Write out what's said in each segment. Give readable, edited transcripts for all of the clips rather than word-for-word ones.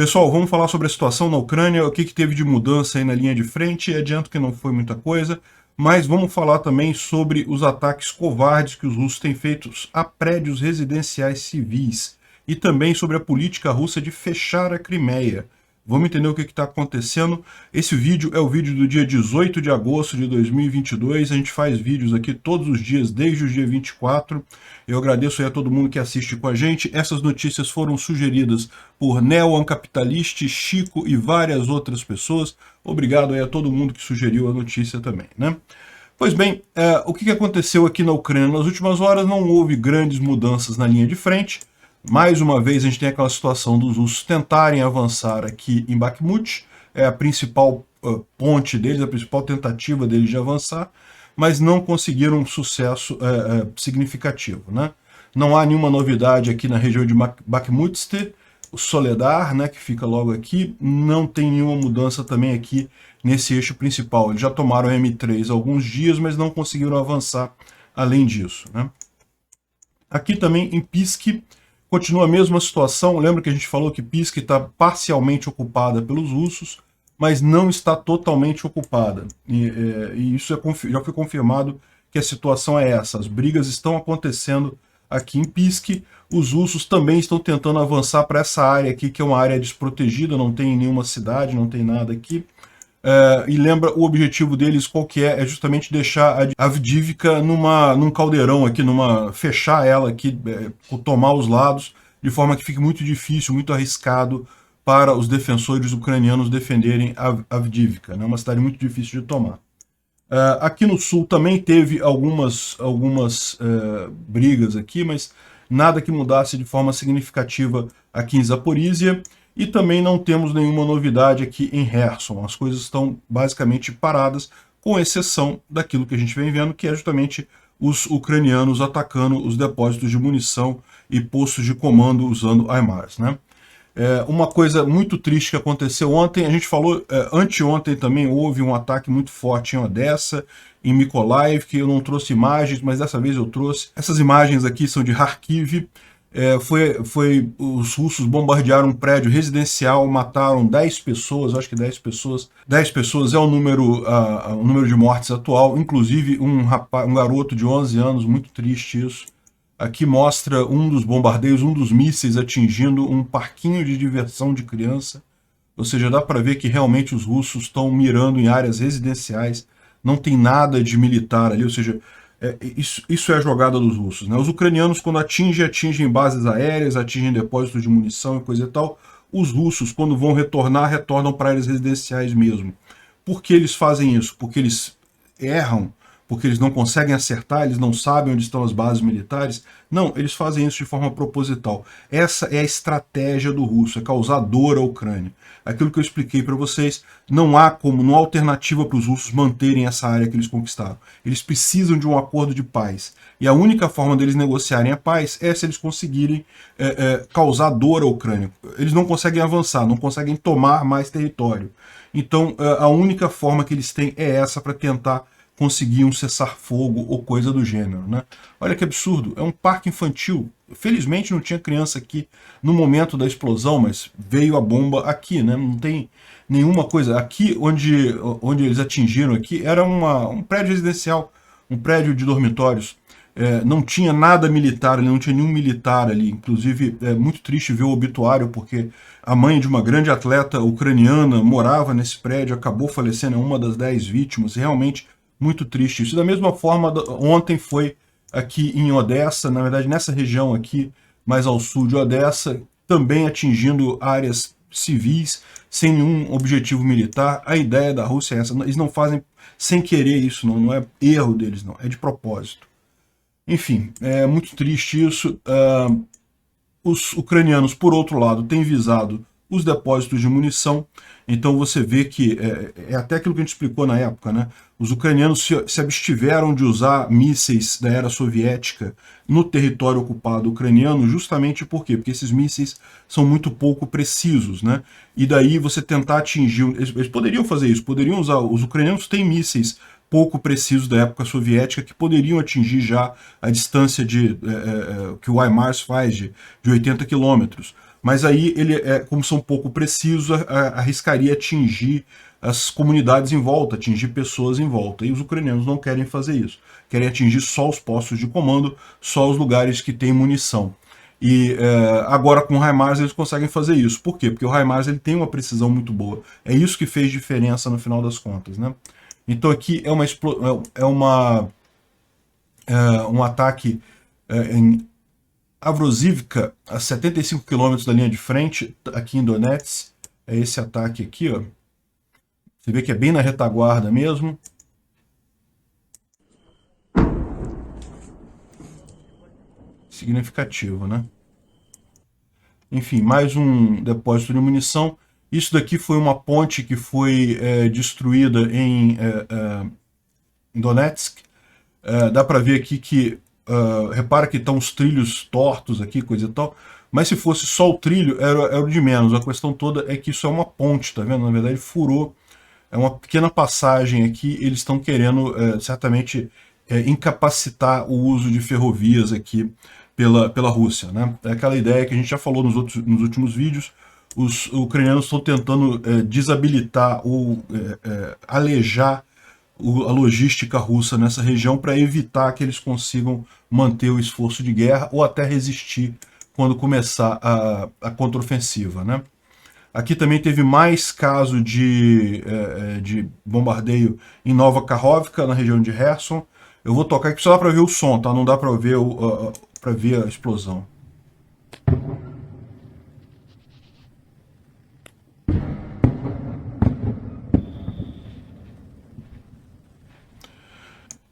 Pessoal, vamos falar sobre a situação na Ucrânia, o que teve de mudança aí na linha de frente. Adianto que não foi muita coisa, mas vamos falar também sobre os ataques covardes que os russos têm feito a prédios residenciais civis e também sobre a política russa de fechar a Crimeia. Vamos entender o que está acontecendo. Esse vídeo é o vídeo do dia 18 de agosto de 2022. A gente faz vídeos aqui todos os dias, desde o dia 24. Eu agradeço aí a todo mundo que assiste com a gente. Essas notícias foram sugeridas por Neo Ancapitalist, Chico e várias outras pessoas. Obrigado aí a todo mundo que sugeriu a notícia também, né? Pois bem, o que aconteceu aqui na Ucrânia nas últimas horas? Não houve grandes mudanças na linha de frente. Mais uma vez a gente tem aquela situação dos russos tentarem avançar aqui em Bakhmut, é a principal ponte deles, a principal tentativa deles de avançar, mas não conseguiram um sucesso significativo, né? Não há nenhuma novidade aqui na região de Bakhmutste, o Soledar, né, que fica logo aqui, não tem nenhuma mudança também aqui nesse eixo principal. Eles já tomaram a M3 há alguns dias, mas não conseguiram avançar além disso, né? Aqui também em Pisk, continua a mesma situação. Lembra que a gente falou que Pisk está parcialmente ocupada pelos russos, mas não está totalmente ocupada. E isso já foi confirmado que a situação é essa. As brigas estão acontecendo aqui em Pisk. Os russos também estão tentando avançar para essa área aqui, que é uma área desprotegida, não tem nenhuma cidade, não tem nada aqui. E lembra, o objetivo deles qual que é? É justamente deixar a Avdiivka num caldeirão aqui, fechar ela aqui, tomar os lados, de forma que fique muito difícil, muito arriscado para os defensores ucranianos defenderem a Avdiivka, né? Uma cidade muito difícil de tomar. Aqui no sul também teve algumas brigas aqui, mas nada que mudasse de forma significativa aqui em Zaporizhia. E também não temos nenhuma novidade aqui em Kherson. As coisas estão basicamente paradas, com exceção daquilo que a gente vem vendo, que é justamente os ucranianos atacando os depósitos de munição e postos de comando usando HIMARS, né? Uma coisa muito triste que aconteceu ontem, a gente falou, anteontem também houve um ataque muito forte em Odessa, em Mykolaiv, que eu não trouxe imagens, mas dessa vez eu trouxe. Essas imagens aqui são de Kharkiv. Os russos bombardearam um prédio residencial, mataram 10 pessoas, acho que 10 pessoas. 10 pessoas é o número de mortes atual, inclusive um garoto de 11 anos, muito triste isso. Aqui mostra um dos bombardeios, um dos mísseis atingindo um parquinho de diversão de criança. Ou seja, dá para ver que realmente os russos estão mirando em áreas residenciais, não tem nada de militar ali, ou seja, isso é a jogada dos russos, né? Os ucranianos, quando atingem bases aéreas, atingem depósitos de munição e coisa e tal. Os russos, quando vão retornar, retornam para áreas residenciais mesmo. Por que eles fazem isso? Porque eles erram? Porque eles não conseguem acertar, eles não sabem onde estão as bases militares? Não, eles fazem isso de forma proposital. Essa é a estratégia do russo, é causar dor à Ucrânia. Aquilo que eu expliquei para vocês, não há alternativa para os russos manterem essa área que eles conquistaram. Eles precisam de um acordo de paz. E a única forma deles negociarem a paz é se eles conseguirem causar dor à Ucrânia. Eles não conseguem avançar, não conseguem tomar mais território. Então, a única forma que eles têm é essa para tentar conseguir um cessar-fogo ou coisa do gênero, né? Olha que absurdo, é um parque infantil. Felizmente não tinha criança aqui no momento da explosão, mas veio a bomba aqui, né? Não tem nenhuma coisa. Aqui onde eles atingiram aqui era um prédio residencial, um prédio de dormitórios. Não tinha nada militar ali, não tinha nenhum militar ali. Inclusive, é muito triste ver o obituário, porque a mãe de uma grande atleta ucraniana morava nesse prédio, acabou falecendo, é uma das 10 vítimas, realmente muito triste isso. Da mesma forma, ontem foi aqui em Odessa, na verdade nessa região aqui, mais ao sul de Odessa, também atingindo áreas civis, sem nenhum objetivo militar. A ideia da Rússia é essa, eles não fazem sem querer isso, não é erro deles, não, é de propósito. Enfim, é muito triste isso. Os ucranianos, por outro lado, têm visado os depósitos de munição. Então você vê que é até aquilo que a gente explicou na época, né? Os ucranianos se abstiveram de usar mísseis da era soviética no território ocupado ucraniano, justamente por quê? Porque esses mísseis são muito pouco precisos, né? E daí você tentar atingir... Eles poderiam fazer isso, poderiam usar... Os ucranianos têm mísseis pouco precisos da época soviética que poderiam atingir já a distância que o HIMARS faz de 80 quilômetros. mas aí ele, como são pouco precisos, arriscaria atingir as comunidades em volta, atingir pessoas em volta. E os ucranianos não querem fazer isso. Querem atingir só os postos de comando, só os lugares que têm munição. E agora com o HIMARS eles conseguem fazer isso. Por quê? Porque o HIMARS ele tem uma precisão muito boa. É isso que fez diferença no final das contas, né? Então aqui um ataque em Avrozivka, a 75 km da linha de frente, aqui em Donetsk. É esse ataque aqui, ó. Você vê que é bem na retaguarda mesmo. Significativo, né? Enfim, mais um depósito de munição. Isso daqui foi uma ponte que foi destruída em Donetsk. Dá para ver aqui que, repara que estão os trilhos tortos aqui, coisa e tal, mas se fosse só o trilho, era o de menos. A questão toda é que isso é uma ponte, tá vendo? Na verdade, furou. É uma pequena passagem aqui, eles estão querendo, certamente, incapacitar o uso de ferrovias aqui pela Rússia, né? É aquela ideia que a gente já falou nos últimos vídeos. Os ucranianos estão tentando desabilitar ou alejar a logística russa nessa região para evitar que eles consigam manter o esforço de guerra ou até resistir quando começar a contraofensiva, né? Aqui também teve mais caso de bombardeio em Nova Kakhovka, na região de Kherson. Eu vou tocar aqui só dá para ver o som, tá? Não dá para ver, ver a explosão.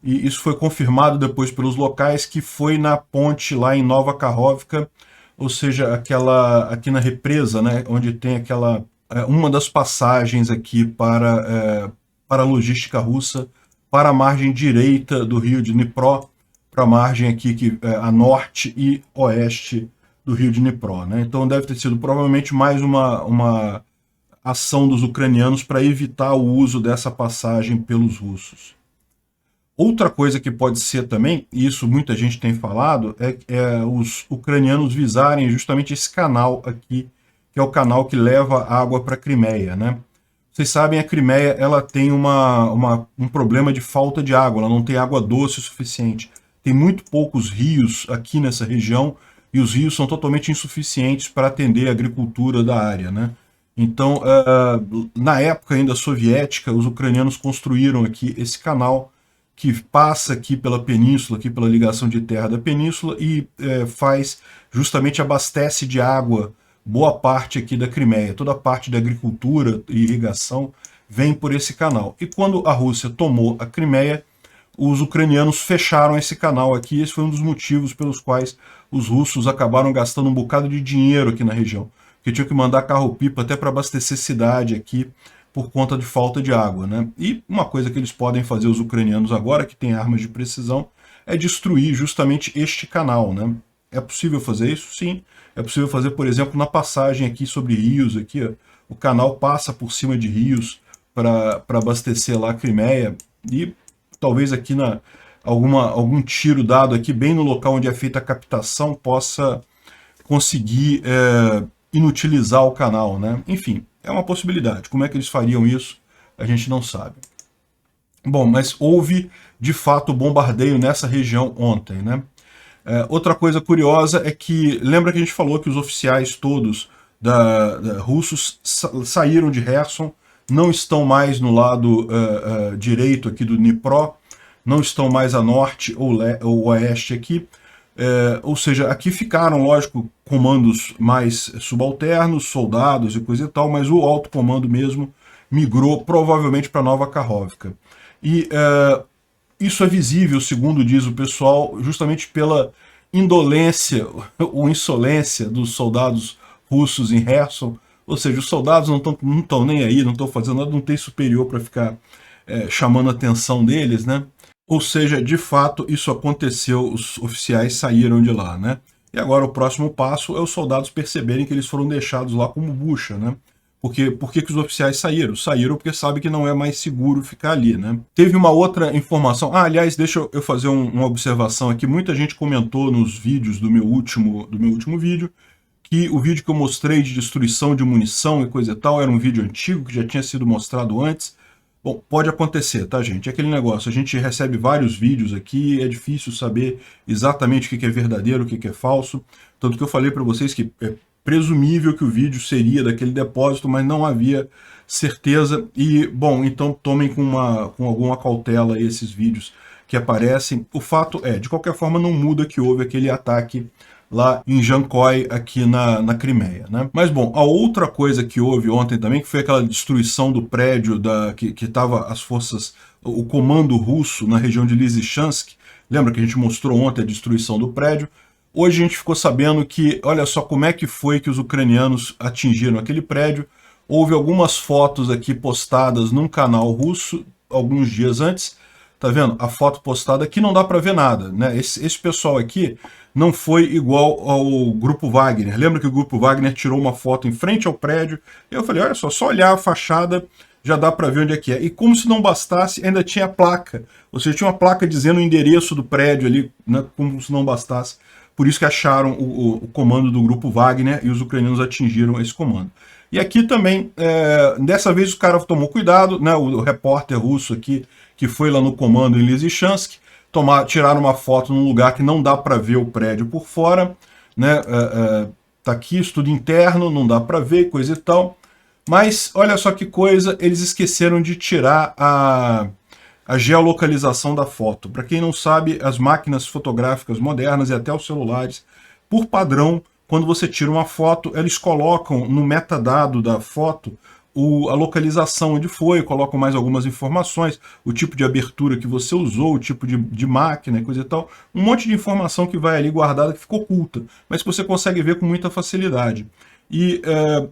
E isso foi confirmado depois pelos locais, que foi na ponte lá em Nova Kakhovka, ou seja, aqui na represa, né, onde tem aquela uma das passagens aqui para a logística russa, para a margem direita do rio de Dnipro, para a margem aqui a norte e oeste do rio de Dnipro, né? Então deve ter sido provavelmente mais uma ação dos ucranianos para evitar o uso dessa passagem pelos russos. Outra coisa que pode ser também, e isso muita gente tem falado, é os ucranianos visarem justamente esse canal aqui, que é o canal que leva água para a Crimeia, né? Vocês sabem, a Crimeia ela tem um problema de falta de água, ela não tem água doce o suficiente. Tem muito poucos rios aqui nessa região, e os rios são totalmente insuficientes para atender a agricultura da área, né? Então, na época ainda soviética, os ucranianos construíram aqui esse canal, que passa aqui pela península, aqui pela ligação de terra da península e justamente abastece de água boa parte aqui da Crimeia. Toda a parte da agricultura e irrigação vem por esse canal. E quando a Rússia tomou a Crimeia, os ucranianos fecharam esse canal aqui. Esse foi um dos motivos pelos quais os russos acabaram gastando um bocado de dinheiro aqui na região, porque tinham que mandar carro-pipa até para abastecer cidade aqui, por conta de falta de água, né? E uma coisa que eles podem fazer, os ucranianos agora, que têm armas de precisão, é destruir justamente este canal, né? É possível fazer isso? Sim. É possível fazer, por exemplo, na passagem aqui sobre rios, aqui, ó, o canal passa por cima de rios para abastecer lá a Crimeia, e talvez aqui algum tiro dado aqui, bem no local onde é feita a captação, possa conseguir inutilizar o canal, né? Enfim, é uma possibilidade. Como é que eles fariam isso? A gente não sabe. Bom, mas houve, de fato, bombardeio nessa região ontem, né? Outra coisa curiosa é que, lembra que a gente falou que os oficiais todos russos saíram de Kherson, não estão mais no lado direito aqui do Dnipro, não estão mais a norte ou oeste aqui, ou seja, aqui ficaram, lógico, comandos mais subalternos, soldados e coisa e tal, mas o alto comando mesmo migrou provavelmente para Nova Kakhovka. E isso é visível, segundo diz o pessoal, justamente pela indolência ou insolência dos soldados russos em Kherson, ou seja, os soldados não estão nem aí, não estão fazendo nada, não tem superior para ficar chamando a atenção deles, né? Ou seja, de fato, isso aconteceu, os oficiais saíram de lá, né? E agora o próximo passo é os soldados perceberem que eles foram deixados lá como bucha, né? Por que os oficiais saíram? Saíram porque sabem que não é mais seguro ficar ali, né? Teve uma outra informação. Aliás, deixa eu fazer uma observação aqui. Muita gente comentou nos vídeos do meu último vídeo que o vídeo que eu mostrei de destruição de munição e coisa e tal era um vídeo antigo que já tinha sido mostrado antes. Bom, pode acontecer, tá, gente? É aquele negócio, a gente recebe vários vídeos aqui, é difícil saber exatamente o que é verdadeiro, o que é falso. Tanto que eu falei para vocês que é presumível que o vídeo seria daquele depósito, mas não havia certeza. E, bom, então tomem com alguma cautela esses vídeos que aparecem. O fato é, de qualquer forma, não muda que houve aquele ataque lá em Jancoy, aqui na Crimeia, né? Mas, bom, a outra coisa que houve ontem também, que foi aquela destruição do prédio que estava as forças, o comando russo na região de Lysychansk. Lembra que a gente mostrou ontem a destruição do prédio? Hoje a gente ficou sabendo que, olha só como é que foi que os ucranianos atingiram aquele prédio. Houve algumas fotos aqui postadas num canal russo, alguns dias antes. Tá vendo? A foto postada aqui não dá para ver nada, né? Esse pessoal aqui não foi igual ao Grupo Wagner. Lembra que o Grupo Wagner tirou uma foto em frente ao prédio? Eu falei, olha só olhar a fachada já dá para ver onde é que é. E como se não bastasse, ainda tinha placa. Ou seja, tinha uma placa dizendo o endereço do prédio ali, né? Como se não bastasse. Por isso que acharam o comando do Grupo Wagner e os ucranianos atingiram esse comando. E aqui também, dessa vez o cara tomou cuidado, né? O repórter russo aqui, que foi lá no comando em Lysychansk, tiraram uma foto num lugar que não dá para ver o prédio por fora, né? Tá aqui, estudo interno, não dá para ver, coisa e tal. Mas, olha só que coisa, eles esqueceram de tirar a geolocalização da foto. Para quem não sabe, as máquinas fotográficas modernas e até os celulares, por padrão, quando você tira uma foto, eles colocam no metadado da foto a localização onde foi, colocam mais algumas informações, o tipo de abertura que você usou, o tipo de máquina e coisa e tal. Um monte de informação que vai ali guardada, que ficou oculta, mas que você consegue ver com muita facilidade. E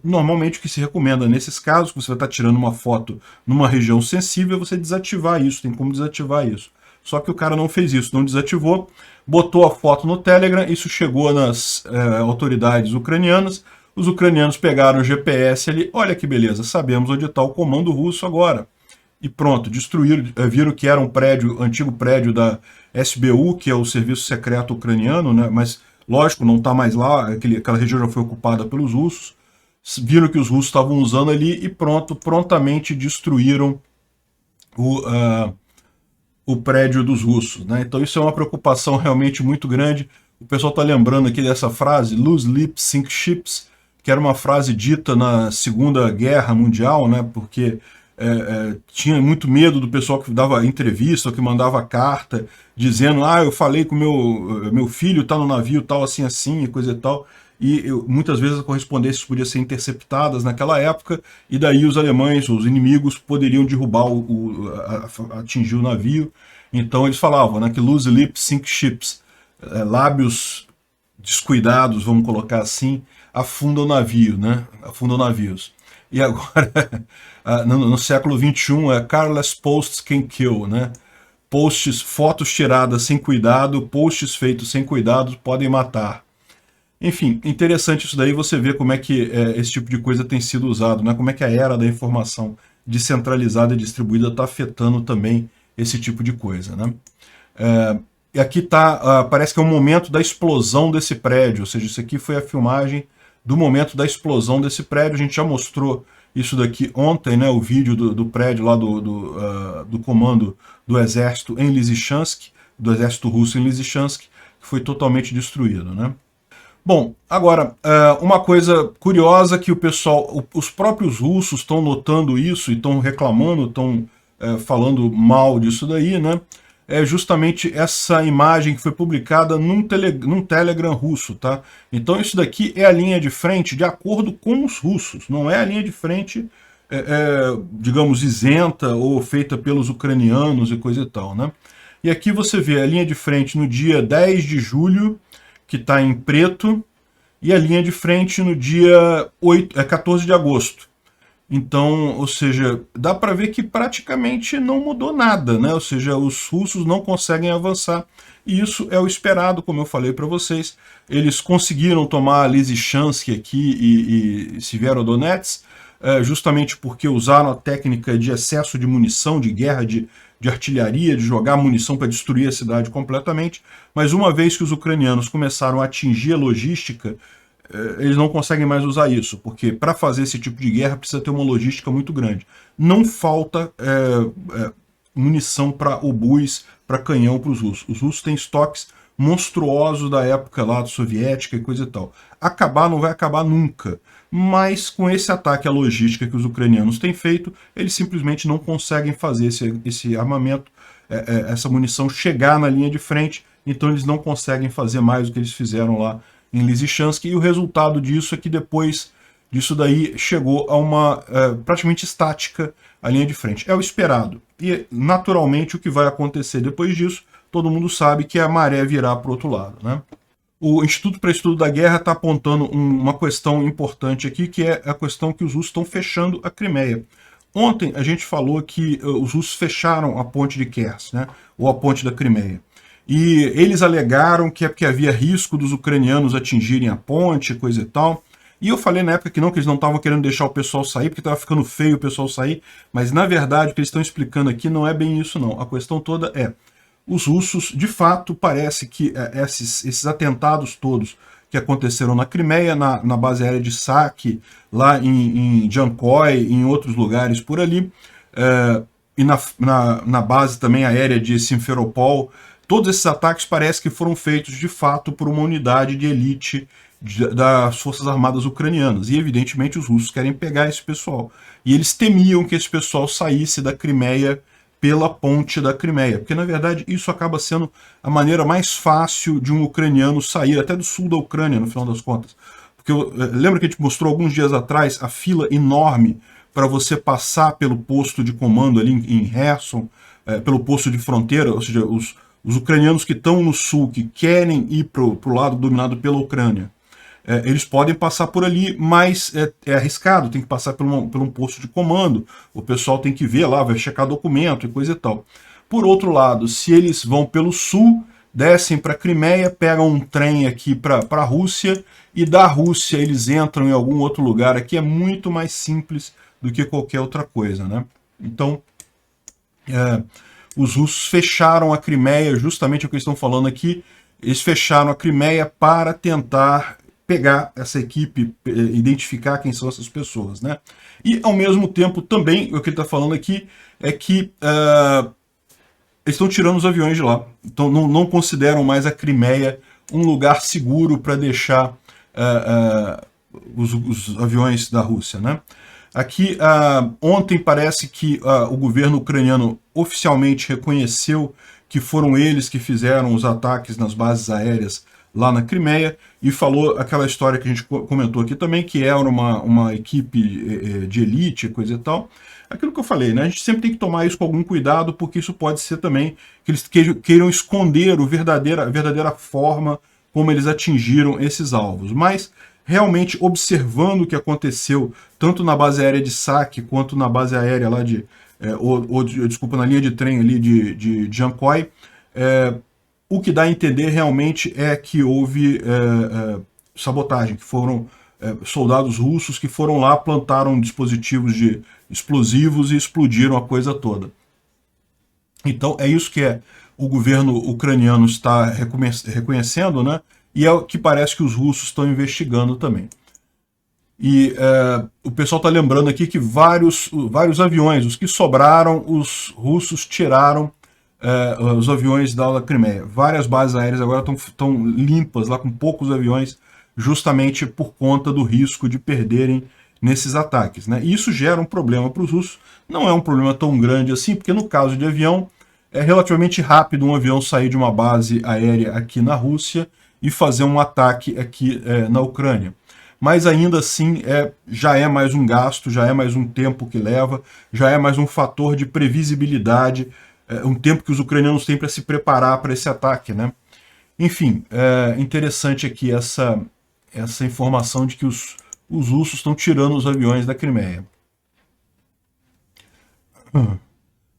normalmente o que se recomenda nesses casos, que você vai estar tirando uma foto numa região sensível, é você desativar isso, tem como desativar isso. Só que o cara não fez isso, não desativou, botou a foto no Telegram, isso chegou nas autoridades ucranianas, os ucranianos pegaram o GPS ali, olha que beleza, sabemos onde está o comando russo agora. E pronto, destruíram, viram que era um prédio, antigo prédio da SBU, que é o Serviço Secreto Ucraniano, né? Mas lógico, não está mais lá, aquela região já foi ocupada pelos russos, viram que os russos estavam usando ali e pronto, prontamente destruíram o prédio dos russos, né? Então isso é uma preocupação realmente muito grande. O pessoal está lembrando aqui dessa frase, lose lips, sink ships, que era uma frase dita na Segunda Guerra Mundial, né? Porque tinha muito medo do pessoal que dava entrevista, ou que mandava carta, dizendo, eu falei com meu filho tá no navio tal, assim, assim, e coisa e tal. E muitas vezes as correspondências podiam ser interceptadas naquela época, e daí os alemães, os inimigos, poderiam derrubar, atingir o navio. Então eles falavam, né, que lose lips, sink ships, lábios descuidados, vamos colocar assim, afundam o navio, né? Afundam navios. E agora, no século XXI, careless posts can kill, né? Fotos tiradas sem cuidado, posts feitos sem cuidado podem matar. Enfim, interessante isso daí, você vê como é que esse tipo de coisa tem sido usado, né? Como é que a era da informação descentralizada e distribuída está afetando também esse tipo de coisa, né? E aqui tá, parece que é o momento da explosão desse prédio, ou seja, isso aqui foi a filmagem do momento da explosão desse prédio. A gente já mostrou isso daqui ontem, né, o vídeo do prédio lá do comando do exército em Lysychansk, do exército russo em Lysychansk, que foi totalmente destruído, né? Bom, agora, uma coisa curiosa que o pessoal, os próprios russos estão notando isso e estão reclamando, estão falando mal disso daí, né? É justamente essa imagem que foi publicada num Telegram russo, tá? Então isso daqui é a linha de frente de acordo com os russos, não é a linha de frente, digamos, isenta ou feita pelos ucranianos e coisa e tal, né? E aqui você vê a linha de frente no dia 10 de julho, que está em preto, e a linha de frente no dia 14 de agosto. Então, ou seja, dá para ver que praticamente não mudou nada, né? Ou seja, os russos não conseguem avançar. E isso é o esperado, como eu falei para vocês. Eles conseguiram tomar Lysychansk aqui e Severodonetsk, justamente porque usaram a técnica de excesso de munição, de guerra de artilharia, de jogar munição para destruir a cidade completamente. Mas uma vez que os ucranianos começaram a atingir a logística, eles não conseguem mais usar isso, porque para fazer esse tipo de guerra precisa ter uma logística muito grande. Não falta munição para obus, para canhão para os russos. Os russos têm estoques monstruosos da época lá soviética e coisa e tal. Acabar não vai acabar nunca, mas com esse ataque à logística que os ucranianos têm feito, eles simplesmente não conseguem fazer esse armamento, essa munição chegar na linha de frente, então eles não conseguem fazer mais do que eles fizeram lá em Lysychansk, e o resultado disso é que depois disso daí chegou a uma praticamente estática a linha de frente. É o esperado. E naturalmente o que vai acontecer depois disso, todo mundo sabe que a maré virá para o outro lado, né? O Instituto para Estudo da Guerra está apontando uma questão importante aqui, que é a questão que os russos estão fechando a Crimeia. Ontem a gente falou que os russos fecharam a ponte de Kers, né? Ou a ponte da Crimeia. E eles alegaram que é porque havia risco dos ucranianos atingirem a ponte, coisa e tal. E eu falei na época que eles não estavam querendo deixar o pessoal sair, porque estava ficando feio o pessoal sair, mas na verdade o que eles estão explicando aqui não é bem isso não. A questão toda é, os russos, de fato, parece que esses atentados todos que aconteceram na Crimeia, na base aérea de Saki, lá em Jankoy, em outros lugares por ali, e na base também aérea de Simferopol, todos esses ataques parece que foram feitos de fato por uma unidade de elite das Forças Armadas ucranianas. E evidentemente os russos querem pegar esse pessoal. E eles temiam que esse pessoal saísse da Crimeia pela ponte da Crimeia, porque na verdade isso acaba sendo a maneira mais fácil de um ucraniano sair, até do sul da Ucrânia, no final das contas. Porque lembra que a gente mostrou alguns dias atrás a fila enorme para você passar pelo posto de comando ali em Kherson, pelo posto de fronteira, ou seja, os ucranianos que estão no sul, que querem ir para o lado dominado pela Ucrânia, eles podem passar por ali, mas é arriscado, tem que passar por um posto de comando, o pessoal tem que ver lá, vai checar documento e coisa e tal. Por outro lado, se eles vão pelo sul, descem para a Crimeia, pegam um trem aqui para a Rússia, e da Rússia eles entram em algum outro lugar aqui, é muito mais simples do que qualquer outra coisa, né? Então, os russos fecharam a Crimeia, justamente o que eles estão falando aqui, eles fecharam a Crimeia para tentar pegar essa equipe, identificar quem são essas pessoas, né? E, ao mesmo tempo, também, o que ele está falando aqui é que eles estão tirando os aviões de lá. Então, não consideram mais a Crimeia um lugar seguro para deixar os aviões da Rússia, né? Aqui, ontem parece que o governo ucraniano oficialmente reconheceu que foram eles que fizeram os ataques nas bases aéreas lá na Crimeia, e falou aquela história que a gente comentou aqui também, que era uma equipe de elite, coisa e tal. Aquilo que eu falei, né? A gente sempre tem que tomar isso com algum cuidado, porque isso pode ser também que eles queiram esconder a verdadeira forma como eles atingiram esses alvos. Mas, realmente, observando o que aconteceu, tanto na base aérea de Saki, quanto na base aérea lá desculpa, na linha de trem ali de Jankoy, o que dá a entender realmente é que houve sabotagem, que foram soldados russos que foram lá, plantaram dispositivos de explosivos e explodiram a coisa toda. Então é isso que o governo ucraniano está reconhecendo, né? E é o que parece que os russos estão investigando também. E o pessoal está lembrando aqui que vários aviões, os que sobraram, os russos tiraram os aviões da Crimeia. Várias bases aéreas agora estão limpas, lá com poucos aviões, justamente por conta do risco de perderem nesses ataques, né? E isso gera um problema para os russos. Não é um problema tão grande assim, porque no caso de avião, é relativamente rápido um avião sair de uma base aérea aqui na Rússia e fazer um ataque aqui na Ucrânia. Mas ainda assim já é mais um gasto, já é mais um tempo que leva, já é mais um fator de previsibilidade, um tempo que os ucranianos têm para se preparar para esse ataque, né? Enfim, interessante aqui essa informação de que os russos estão tirando os aviões da Crimeia.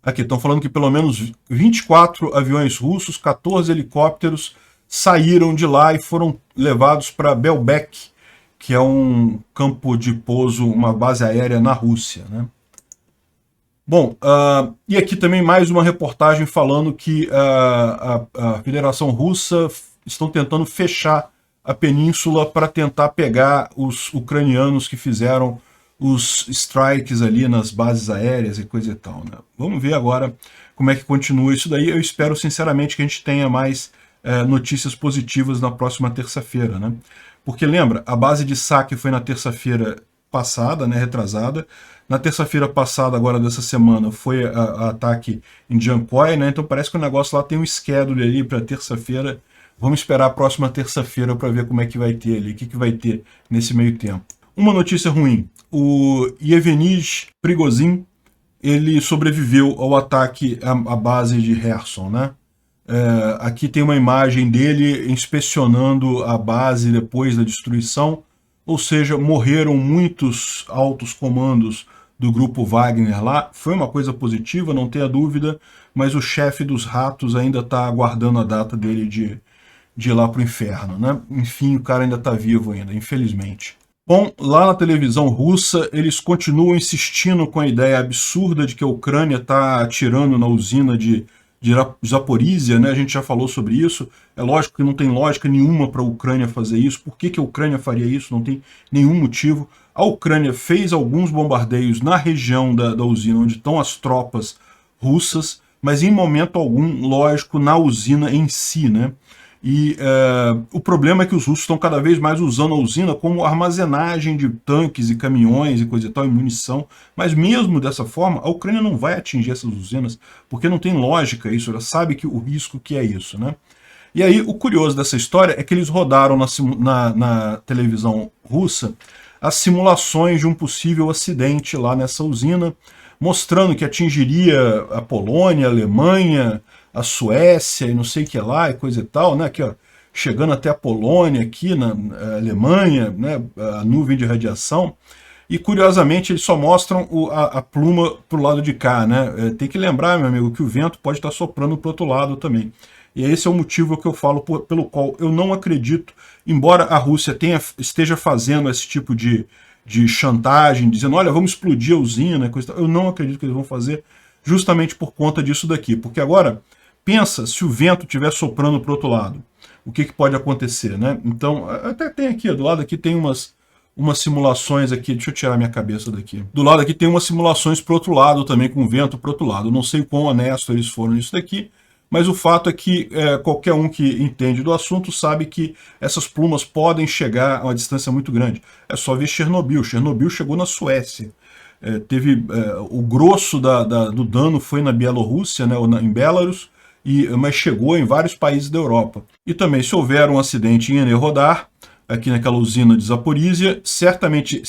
Aqui, estão falando que pelo menos 24 aviões russos, 14 helicópteros saíram de lá e foram levados para Belbek, que é um campo de pouso, uma base aérea na Rússia, né? Bom, e aqui também mais uma reportagem falando que a Federação Russa estão tentando fechar a península para tentar pegar os ucranianos que fizeram os strikes ali nas bases aéreas e coisa e tal, né? Vamos ver agora como é que continua isso daí. Eu espero sinceramente que a gente tenha mais notícias positivas na próxima terça-feira, né? Porque lembra, a base de saque foi na terça-feira passada, né, retrasada. Na terça-feira passada, agora dessa semana, foi a ataque em Jancoy, né? Então parece que o negócio lá tem um schedule ali para terça-feira. Vamos esperar a próxima terça-feira para ver como é que vai ter ali, o que vai ter nesse meio tempo. Uma notícia ruim, o Yevgeny Prigozhin, ele sobreviveu ao ataque à base de Kherson, né? Aqui tem uma imagem dele inspecionando a base depois da destruição, ou seja, morreram muitos altos comandos do grupo Wagner lá. Foi uma coisa positiva, não tenha dúvida, mas o chefe dos ratos ainda está aguardando a data dele de ir lá para o inferno, né? Enfim, o cara ainda está vivo ainda, infelizmente. Bom, lá na televisão russa, eles continuam insistindo com a ideia absurda de que a Ucrânia está atirando na usina de Zaporizhia, né? A gente já falou sobre isso. É lógico que não tem lógica nenhuma para a Ucrânia fazer isso. Por que a Ucrânia faria isso? Não tem nenhum motivo. A Ucrânia fez alguns bombardeios na região da usina, onde estão as tropas russas, mas em momento algum, lógico, na usina em si, né? E o problema é que os russos estão cada vez mais usando a usina como armazenagem de tanques e caminhões e coisa e tal, e munição. Mas mesmo dessa forma, a Ucrânia não vai atingir essas usinas, porque não tem lógica isso, ela sabe que o risco que é isso, né? E aí, o curioso dessa história é que eles rodaram na televisão russa as simulações de um possível acidente lá nessa usina, mostrando que atingiria a Polônia, a Alemanha, a Suécia e não sei o que lá e coisa e tal, né? Aqui, ó, chegando até a Polônia, aqui na Alemanha, né? A nuvem de radiação. E curiosamente eles só mostram a pluma pro lado de cá, né? Tem que lembrar, meu amigo, que o vento pode estar soprando pro outro lado também. E esse é o motivo que eu falo pelo qual eu não acredito, embora a Rússia esteja fazendo esse tipo de chantagem, dizendo, olha, vamos explodir a usina, coisa, eu não acredito que eles vão fazer justamente por conta disso daqui. Porque agora, pensa se o vento estiver soprando para o outro lado. O que pode acontecer, né? Então, até tem aqui, do lado aqui tem umas simulações aqui, deixa eu tirar minha cabeça daqui. Do lado aqui tem umas simulações para o outro lado também, com vento para o outro lado. Eu não sei quão honesto eles foram nisso daqui, mas o fato é que qualquer um que entende do assunto sabe que essas plumas podem chegar a uma distância muito grande. É só ver Chernobyl. Chernobyl chegou na Suécia. O grosso do dano foi na Bielorrússia, né, ou em Belarus, mas chegou em vários países da Europa. E também, se houver um acidente em Enerhodar, aqui naquela usina de Zaporizhia, certamente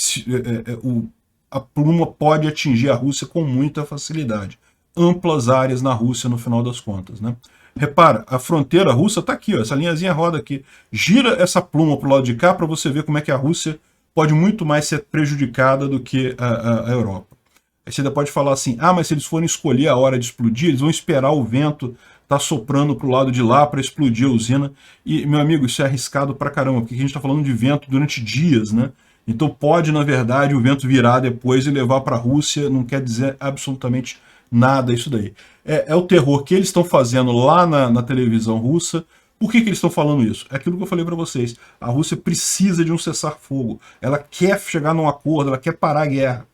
a pluma pode atingir a Rússia com muita facilidade. Amplas áreas na Rússia, no final das contas, né? Repara, a fronteira russa está aqui, ó, essa linhazinha roda aqui. Gira essa pluma para o lado de cá para você ver como é que a Rússia pode muito mais ser prejudicada do que a Europa. Aí você ainda pode falar assim, mas se eles forem escolher a hora de explodir, eles vão esperar o vento tá soprando para o lado de lá para explodir a usina. E, meu amigo, isso é arriscado pra caramba, porque a gente está falando de vento durante dias, né? Então pode, na verdade, o vento virar depois e levar para a Rússia, não quer dizer absolutamente nada isso daí. É o terror que eles estão fazendo lá na televisão russa. Por que eles estão falando isso? É aquilo que eu falei para vocês. A Rússia precisa de um cessar-fogo. Ela quer chegar num acordo, ela quer parar a guerra.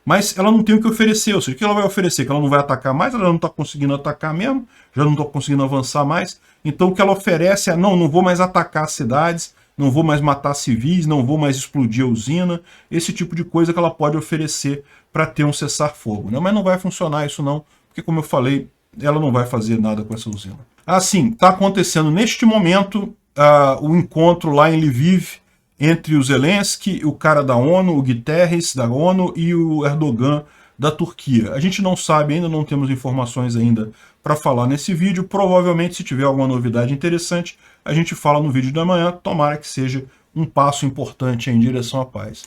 Mas ela não tem o que oferecer. Ou seja, o que ela vai oferecer? Que ela não vai atacar mais, ela não está conseguindo atacar mesmo, já não está conseguindo avançar mais. Então o que ela oferece é, não vou mais atacar as cidades, não vou mais matar civis, não vou mais explodir a usina, esse tipo de coisa que ela pode oferecer para ter um cessar-fogo, né? Mas não vai funcionar isso não, porque como eu falei, ela não vai fazer nada com essa usina. Assim, está acontecendo neste momento o encontro lá em Lviv entre o Zelensky, o cara da ONU, o Guterres da ONU e o Erdogan da Turquia. A gente não sabe ainda, não temos informações ainda para falar nesse vídeo. Provavelmente, se tiver alguma novidade interessante, a gente fala no vídeo da manhã. Tomara que seja um passo importante em direção à paz.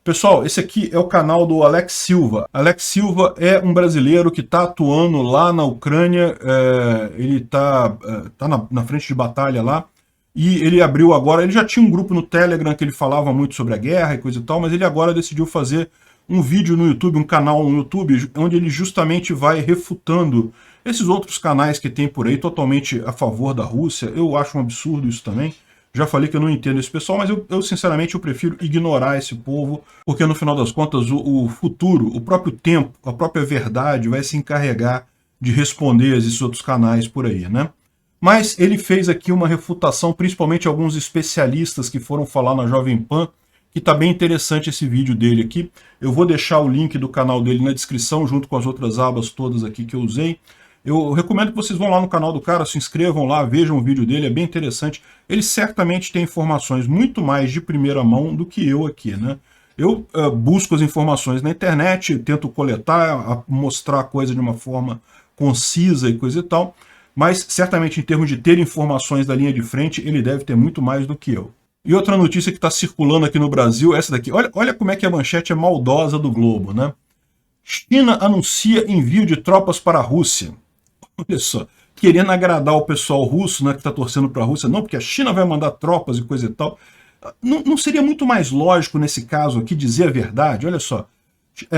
Pessoal, esse aqui é o canal do Alex Silva. Alex Silva é um brasileiro que está atuando lá na Ucrânia, ele está na frente de batalha lá, e ele abriu agora, ele já tinha um grupo no Telegram que ele falava muito sobre a guerra e coisa e tal, mas ele agora decidiu fazer um vídeo no YouTube, um canal no YouTube, onde ele justamente vai refutando esses outros canais que tem por aí, totalmente a favor da Rússia. Eu acho um absurdo isso também. Já falei que eu não entendo esse pessoal, mas eu sinceramente eu prefiro ignorar esse povo, porque no final das contas o futuro, o próprio tempo, a própria verdade vai se encarregar de responder esses outros canais por aí, né? Mas ele fez aqui uma refutação, principalmente alguns especialistas que foram falar na Jovem Pan, que está bem interessante esse vídeo dele aqui. Eu vou deixar o link do canal dele na descrição, junto com as outras abas todas aqui que eu usei. Eu recomendo que vocês vão lá no canal do cara, se inscrevam lá, vejam o vídeo dele, é bem interessante. Ele certamente tem informações muito mais de primeira mão do que eu aqui, né? Eu busco as informações na internet, tento coletar, mostrar a coisa de uma forma concisa e coisa e tal, mas certamente em termos de ter informações da linha de frente, ele deve ter muito mais do que eu. E outra notícia que está circulando aqui no Brasil, essa daqui. Olha como é que a manchete é maldosa do Globo, né? China anuncia envio de tropas para a Rússia. Olha só, querendo agradar o pessoal russo, né, que está torcendo para a Rússia, não, porque a China vai mandar tropas e coisa e tal. Não seria muito mais lógico nesse caso aqui dizer a verdade? Olha só,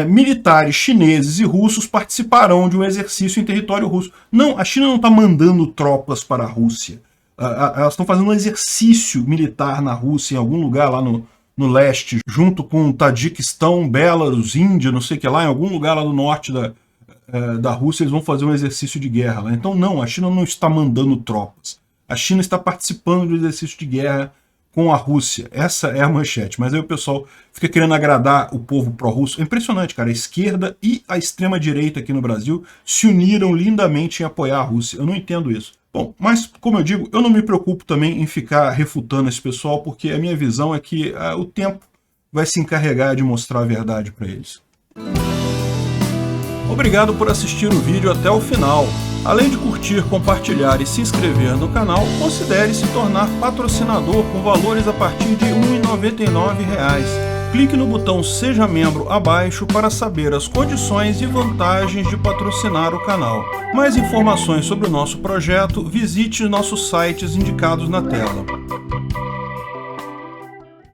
militares chineses e russos participarão de um exercício em território russo. Não, a China não está mandando tropas para a Rússia. Elas estão fazendo um exercício militar na Rússia, em algum lugar lá no leste, junto com Tajiquistão, Belarus, Índia, não sei o que lá, em algum lugar lá do norte da Rússia, eles vão fazer um exercício de guerra lá. Então não, a China não está mandando tropas. A China está participando do exercício de guerra com a Rússia. Essa é a manchete. Mas aí o pessoal fica querendo agradar o povo pró-russo. É impressionante, cara. A esquerda e a extrema-direita aqui no Brasil se uniram lindamente em apoiar a Rússia. Eu não entendo isso. Bom, mas, como eu digo, eu não me preocupo também em ficar refutando esse pessoal, porque a minha visão é que o tempo vai se encarregar de mostrar a verdade para eles. Obrigado por assistir o vídeo até o final. Além de curtir, compartilhar e se inscrever no canal, considere se tornar patrocinador com valores a partir de R$ 1,99. Clique no botão Seja Membro abaixo para saber as condições e vantagens de patrocinar o canal. Mais informações sobre o nosso projeto, visite nossos sites indicados na tela.